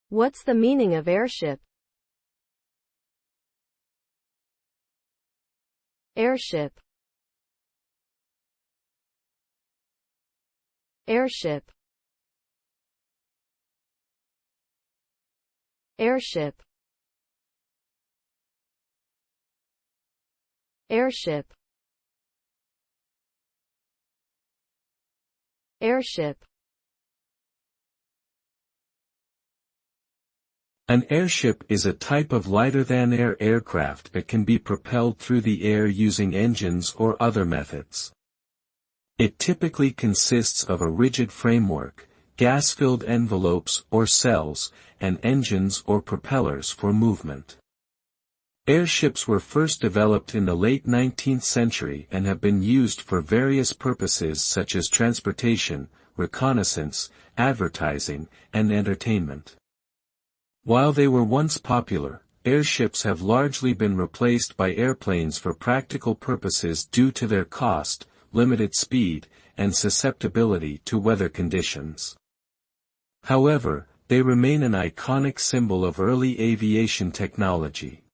What's the meaning of airship? Airship. Airship. Airship. Airship. Airship. An airship is a type of lighter-than-air aircraft that can be propelled through the air using engines or other methods. It typically consists of a rigid framework, gas-filled envelopes or cells, and engines or propellers for movement. Airships were first developed in the late 19th century and have been used for various purposes such as transportation, reconnaissance, advertising, and entertainment. While they were once popular, airships have largely been replaced by airplanes for practical purposes due to their cost, limited speed, and susceptibility to weather conditions. However, they remain an iconic symbol of early aviation technology.